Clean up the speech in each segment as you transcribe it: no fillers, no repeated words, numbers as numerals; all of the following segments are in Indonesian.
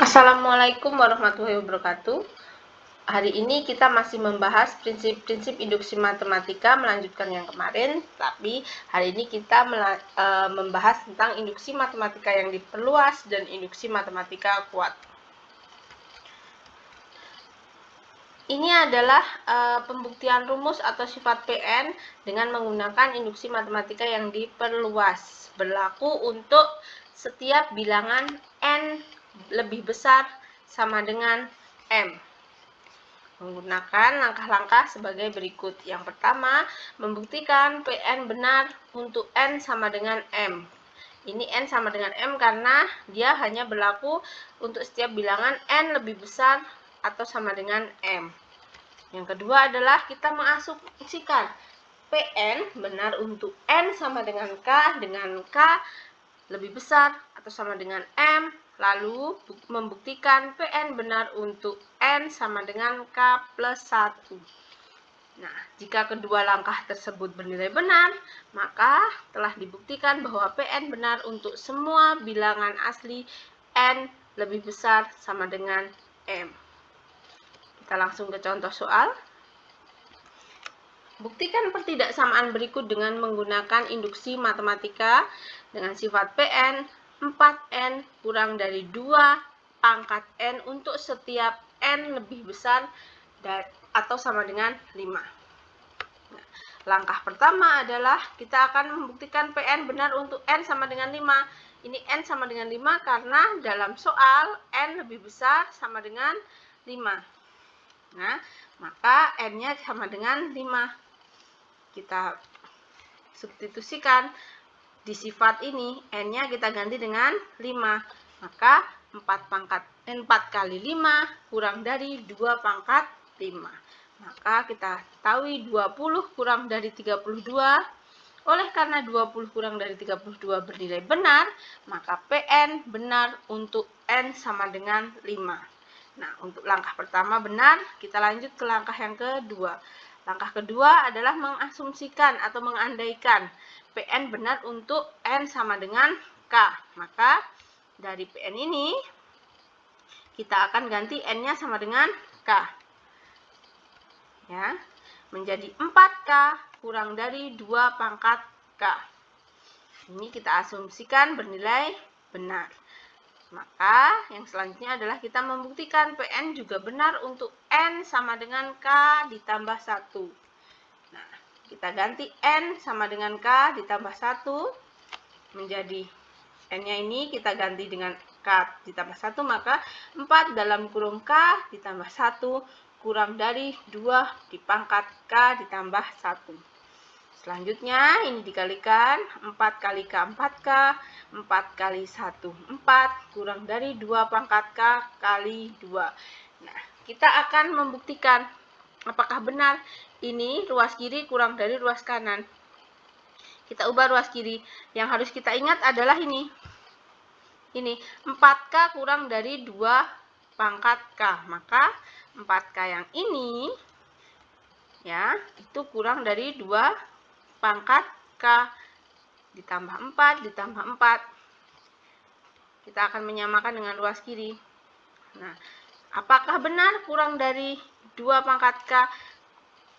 Assalamualaikum warahmatullahi wabarakatuh. Hari ini kita masih membahas prinsip-prinsip induksi matematika, melanjutkan yang kemarin, tapi hari ini kita membahas tentang induksi matematika yang diperluas dan induksi matematika kuat. Ini adalah pembuktian rumus atau sifat Pn dengan menggunakan induksi matematika yang diperluas. Berlaku untuk setiap bilangan n lebih besar sama dengan m. Menggunakan langkah-langkah sebagai berikut. Yang pertama, membuktikan Pn benar untuk n sama dengan m. Ini n sama dengan m karena dia hanya berlaku untuk setiap bilangan n lebih besar atau sama dengan m. Yang kedua adalah kita mengasumsikan Pn benar untuk n sama dengan k lebih besar atau sama dengan m, lalu membuktikan Pn benar untuk n sama dengan k plus 1. Nah, jika kedua langkah tersebut bernilai benar, maka telah dibuktikan bahwa Pn benar untuk semua bilangan asli n lebih besar sama dengan m. Kita langsung ke contoh soal. Buktikan pertidaksamaan berikut dengan menggunakan induksi matematika dengan sifat Pn 4n kurang dari 2 pangkat n untuk setiap n lebih besar atau sama dengan 5. Nah, langkah pertama adalah kita akan membuktikan Pn benar untuk n sama dengan 5. Ini n sama dengan 5 karena dalam soal n lebih besar sama dengan 5. Nah, maka n-nya sama dengan 5. Kita substitusikan di sifat ini, n-nya kita ganti dengan 5. Maka 4 kali 5 kurang dari 2 pangkat 5. Maka kita tahu 20 kurang dari 32. Oleh karena 20 kurang dari 32 bernilai benar, maka Pn benar untuk n sama dengan 5. Nah, untuk langkah pertama benar, kita lanjut ke langkah yang kedua. Langkah kedua adalah mengasumsikan atau mengandaikan Pn benar untuk n sama dengan k. Maka dari Pn ini, kita akan ganti n-nya sama dengan k. Ya, menjadi 4k kurang dari 2 pangkat k. Ini kita asumsikan bernilai benar. Maka yang selanjutnya adalah kita membuktikan Pn juga benar untuk n sama dengan k ditambah 1. Nah, kita ganti n sama dengan k ditambah 1 menjadi n-nya ini kita ganti dengan k ditambah 1, maka 4 dalam kurung k ditambah 1 kurang dari 2 dipangkat k ditambah 1. Selanjutnya ini dikalikan 4 kali k 4k, 4 kali 1 4 kurang dari 2 pangkat k kali 2. Nah, kita akan membuktikan apakah benar ini ruas kiri kurang dari ruas kanan. Kita ubah ruas kiri. Yang harus kita ingat adalah ini. Ini 4k kurang dari 2 pangkat k. Maka 4k yang ini ya, itu kurang dari 2 pangkat k ditambah 4 ditambah 4. Kita akan menyamakan dengan ruas kiri. Nah, apakah benar kurang dari 2 pangkat k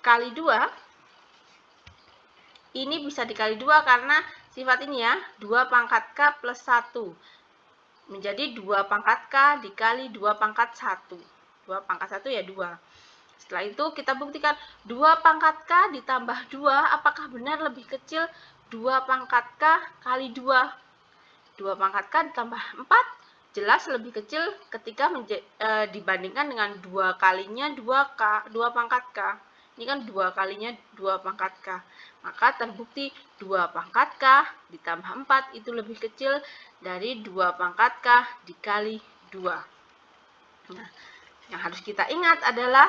kali 2? Ini bisa dikali 2 karena sifat ini ya, 2 pangkat k plus 1. Menjadi 2 pangkat k dikali 2 pangkat 1. 2 pangkat 1 ya 2. Setelah itu kita buktikan 2 pangkat k ditambah 2, apakah benar lebih kecil 2 pangkat k kali 2? 2 pangkat k ditambah 4 jelas lebih kecil ketika dibandingkan dengan 2 kalinya 2 pangkat k. Ini kan 2 kalinya 2 pangkat k. Maka terbukti 2 pangkat k ditambah 4 itu lebih kecil dari 2 pangkat k dikali 2. Nah, yang harus kita ingat adalah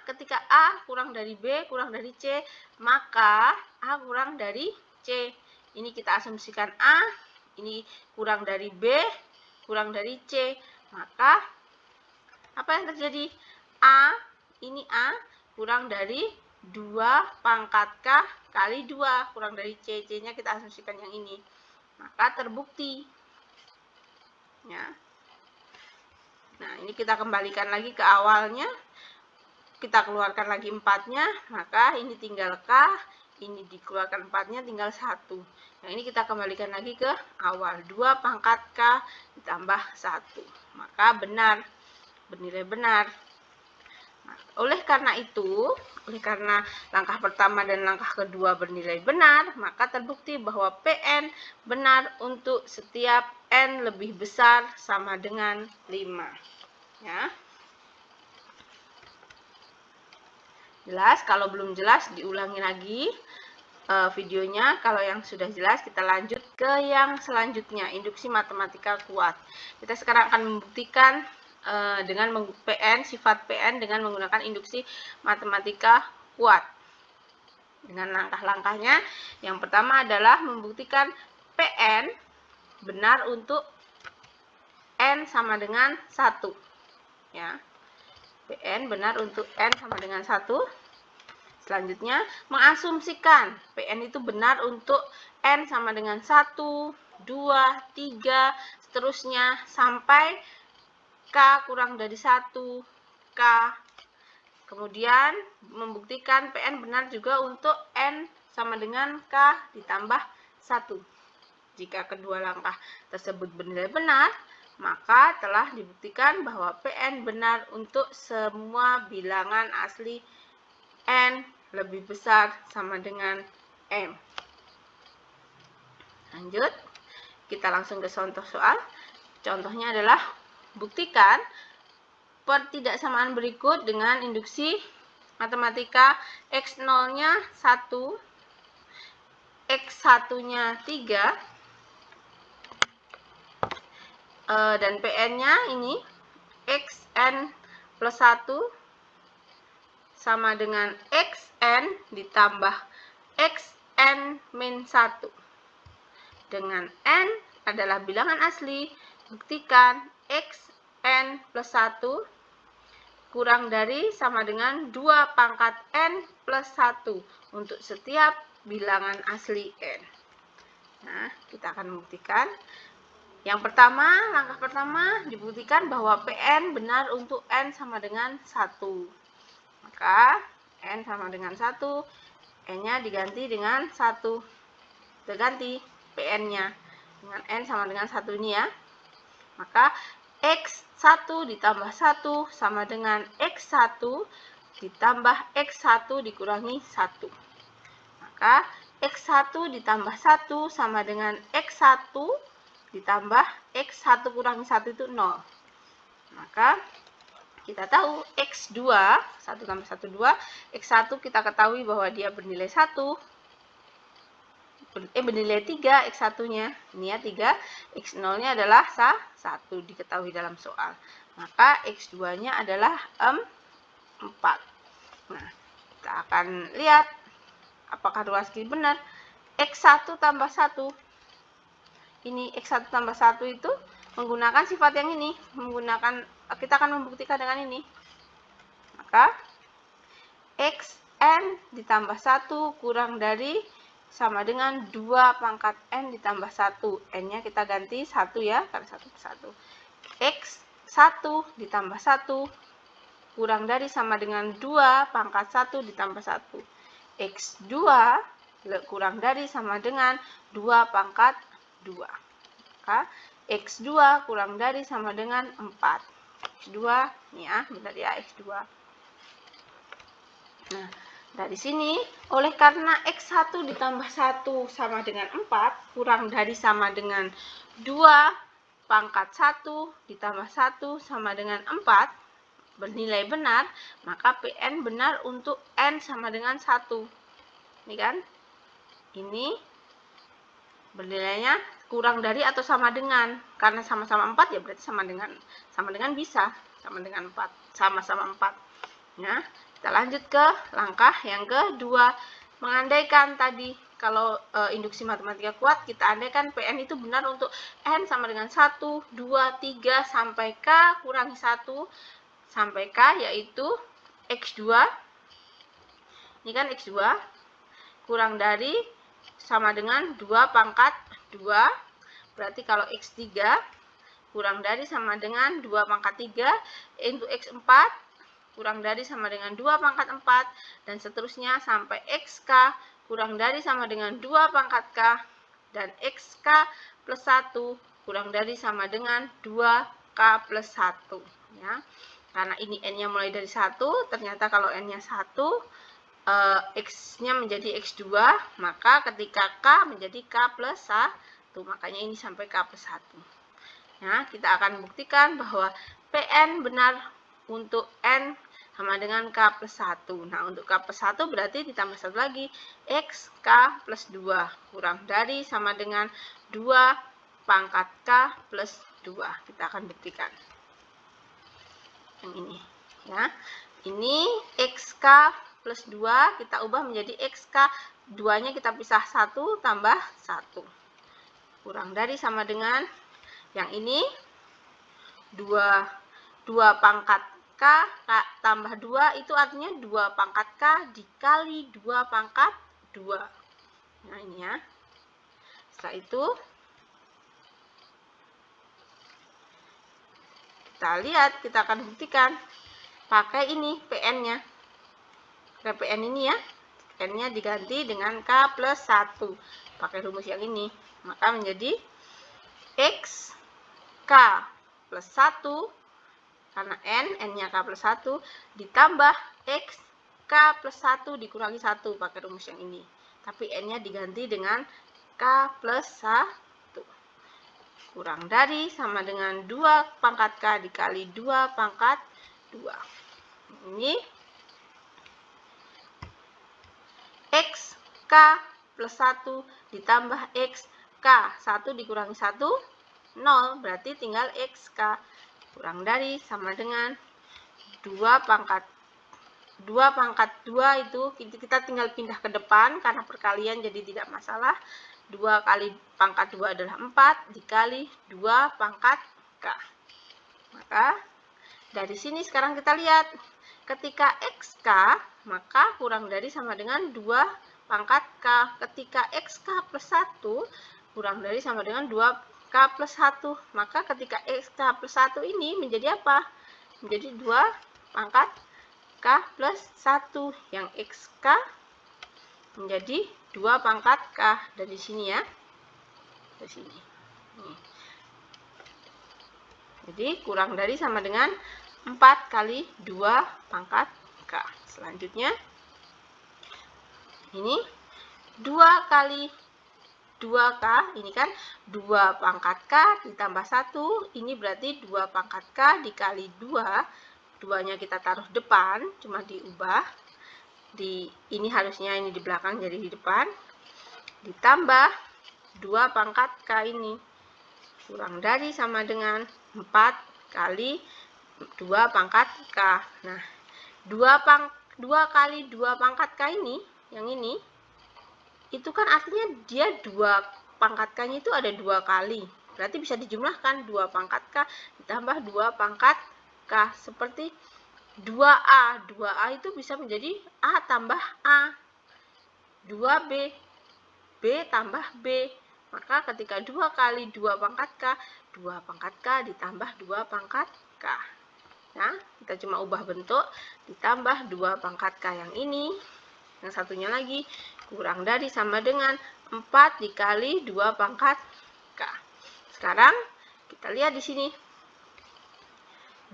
ketika A kurang dari B kurang dari C, maka A kurang dari C. Ini kita asumsikan A, ini kurang dari B, kurang dari C. Maka apa yang terjadi? Ini A kurang dari 2 pangkat K kali 2 kurang dari C. C-nya kita asumsikan yang ini. Maka terbukti. Ya. Nah, ini kita kembalikan lagi ke awalnya. Kita keluarkan lagi 4-nya, maka ini tinggal K, ini dikeluarkan 4-nya tinggal 1. Nah, ini kita kembalikan lagi ke awal. 2 pangkat K ditambah 1. Maka benar, bernilai benar. Nah, oleh karena langkah pertama dan langkah kedua bernilai benar, maka terbukti bahwa PN benar untuk setiap N lebih besar sama dengan 5. Ya. Jelas? Kalau belum jelas diulangi lagi videonya. Kalau yang sudah jelas kita lanjut ke yang selanjutnya, induksi matematika kuat. Kita sekarang akan membuktikan dengan PN, sifat PN dengan menggunakan induksi matematika kuat. Dengan langkah-langkahnya, yang pertama adalah membuktikan PN benar untuk N sama dengan 1. Ya. PN benar untuk N sama dengan 1. Selanjutnya, mengasumsikan PN itu benar untuk N sama dengan 1, 2, 3, seterusnya sampai K kurang dari 1, K. Kemudian, membuktikan PN benar juga untuk N sama dengan K ditambah 1. Jika kedua langkah tersebut bernilai benar, maka telah dibuktikan bahwa PN benar untuk semua bilangan asli N lebih besar sama dengan M. Lanjut, kita langsung ke contoh soal. Contohnya adalah buktikan pertidaksamaan berikut dengan induksi matematika X0-nya 1, X1-nya 3, dan PN-nya ini Xn plus 1 sama dengan Xn ditambah Xn min 1. Dengan N adalah bilangan asli, buktikan Xn plus 1 kurang dari sama dengan 2 pangkat N plus 1 untuk setiap bilangan asli N. Nah, kita akan membuktikan. Yang pertama, langkah pertama dibuktikan bahwa PN benar untuk N sama dengan 1. Maka N sama dengan 1, N-nya diganti dengan 1. Kita ganti PN-nya dengan N sama dengan 1 ini ya. Maka X1 ditambah 1 sama dengan X1 ditambah X1 dikurangi 1. Maka X1 ditambah 1 sama dengan X1 ditambah X1 kurangi 1 itu 0. Maka kita tahu X2, 1 tambah 1, 2. X1 kita ketahui bahwa dia bernilai 1. Bernilai 3 X1-nya. Ini ya 3. X0-nya adalah 1 diketahui dalam soal. Maka X2-nya adalah 4. Nah, kita akan lihat apakah Ruwaski benar. X1 tambah 1. Ini X1 tambah 1 itu menggunakan sifat yang ini. Kita akan membuktikan dengan ini. Maka Xn ditambah 1 kurang dari sama dengan 2 pangkat N ditambah 1. N-nya kita ganti 1 ya, karena 1 per 1. X1 ditambah 1 kurang dari sama dengan 2 pangkat 1 ditambah 1. X2 kurang dari sama dengan 2 pangkat 2. Maka X2 kurang dari sama dengan 4. X2, ini ya, benar ya X2. Nah, dari sini, oleh karena X1 ditambah 1 sama dengan 4, kurang dari sama dengan 2 pangkat 1 ditambah 1 sama dengan 4, bernilai benar, maka PN benar untuk N sama dengan 1. Ini kan? Ini bernilainya kurang dari atau sama dengan. Karena sama-sama 4 ya berarti sama dengan bisa. Sama dengan 4. Sama-sama 4. Ya. Kita lanjut ke langkah yang kedua. Mengandaikan tadi, kalau induksi matematika kuat, kita andaikan PN itu benar untuk N sama dengan 1, 2, 3, sampai K kurangi 1, sampai K yaitu X2. Ini kan X2 kurang dari sama dengan 2 pangkat 2. Berarti kalau X3 kurang dari sama dengan 2 pangkat 3 into X4 kurang dari sama dengan 2 pangkat 4 dan seterusnya sampai XK kurang dari sama dengan 2 pangkat K dan XK plus 1 kurang dari sama dengan 2K plus 1 ya. Karena ini N-nya mulai dari 1, ternyata kalau N-nya 1 X-nya menjadi X2, maka ketika K menjadi K plus 1, makanya ini sampai K plus 1. Nah, kita akan buktikan bahwa PN benar untuk N sama dengan K plus 1. Nah, untuk K plus 1 berarti ditambah satu lagi, XK plus 2 kurang dari sama dengan 2 pangkat K plus 2. Kita akan buktikan. Yang ini ya. Ini XK plus 2 kita ubah menjadi XK, 2-nya kita pisah 1 tambah 1. Kurang dari sama dengan yang ini 2 pangkat K tambah 2 itu artinya 2 pangkat K dikali 2 pangkat 2. Nah, ini ya. Setelah itu kita lihat, kita akan buktikan pakai ini PN-nya. PN ini ya, N-nya diganti dengan K plus 1 pakai rumus yang ini, maka menjadi XK plus 1 karena N-nya K plus 1 ditambah XK plus 1 dikurangi 1 pakai rumus yang ini, tapi N-nya diganti dengan K plus 1 kurang dari sama dengan 2 pangkat K dikali 2 pangkat 2. Ini XK plus 1 ditambah XK, 1 dikurangi 1, 0, berarti tinggal XK kurang dari sama dengan 2 pangkat 2 itu kita tinggal pindah ke depan karena perkalian jadi tidak masalah. 2 kali pangkat 2 adalah 4 dikali 2 pangkat K. Maka dari sini sekarang kita lihat ketika XK maka kurang dari sama dengan 2 pangkat K. Ketika XK plus 1 kurang dari sama dengan 2K plus 1. Maka ketika XK plus 1 ini menjadi apa? Menjadi 2 pangkat K plus 1. Yang XK menjadi 2 pangkat K. Dari sini ya. Dari sini. Nih. Jadi kurang dari sama dengan 4 kali 2 pangkat K. Selanjutnya, ini 2 kali 2K, ini kan 2 pangkat K ditambah 1, ini berarti 2 pangkat K dikali 2, 2-nya kita taruh depan, cuma diubah, ini harusnya ini di belakang jadi di depan, ditambah 2 pangkat K ini, kurang dari sama dengan 4 kali 2 pangkat K. Nah, 2 kali 2 pangkat K ini, yang ini, itu kan artinya dia 2 pangkat K-nya itu ada 2 kali. Berarti bisa dijumlahkan 2 pangkat K ditambah 2 pangkat K. Seperti 2A. 2A itu bisa menjadi A tambah A. 2B. B tambah B. Maka ketika 2 kali 2 pangkat K, 2 pangkat K ditambah 2 pangkat K. Nah, kita cuma ubah bentuk, ditambah 2 pangkat K yang ini. Yang satunya lagi, kurang dari sama dengan 4 dikali 2 pangkat K. Sekarang, kita lihat di sini.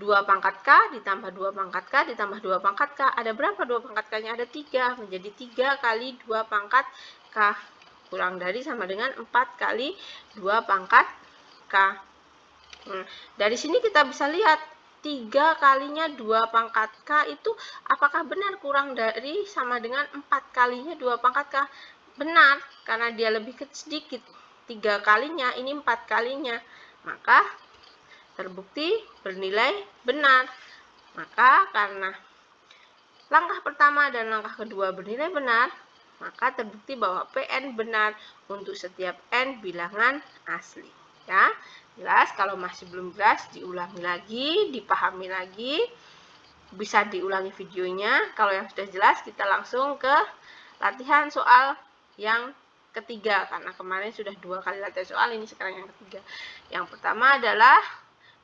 2 pangkat K ditambah 2 pangkat K ditambah 2 pangkat K. Ada berapa 2 pangkat K-nya? Ada 3. Menjadi 3 kali 2 pangkat K. Kurang dari sama dengan 4 kali 2 pangkat K. Dari sini kita bisa lihat 3 kalinya 2 pangkat K itu apakah benar kurang dari sama dengan 4 kalinya 2 pangkat K? Benar, karena dia lebih sedikit. 3 kalinya, ini 4 kalinya. Maka terbukti bernilai benar. Maka karena langkah pertama dan langkah kedua bernilai benar, maka terbukti bahwa PN benar untuk setiap N bilangan asli. Ya, jelas. Kalau masih belum jelas, diulangi lagi, dipahami lagi, bisa diulangi videonya. Kalau yang sudah jelas, kita langsung ke latihan soal yang ketiga, karena kemarin sudah 2 kali latihan soal, ini sekarang yang ketiga. Yang pertama adalah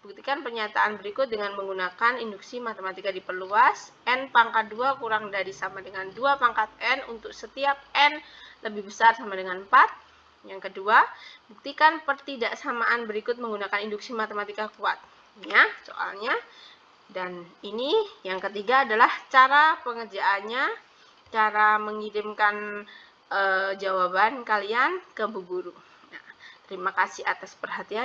Buktikan pernyataan berikut dengan menggunakan induksi matematika diperluas. N pangkat 2 kurang dari sama dengan 2 pangkat N untuk setiap N lebih besar sama dengan 4. Yang kedua, buktikan pertidaksamaan berikut menggunakan induksi matematika kuat. Ya, soalnya. Dan ini yang ketiga adalah cara pengerjaannya, cara mengirimkan jawaban kalian ke bu guru. Nah, terima kasih atas perhatian.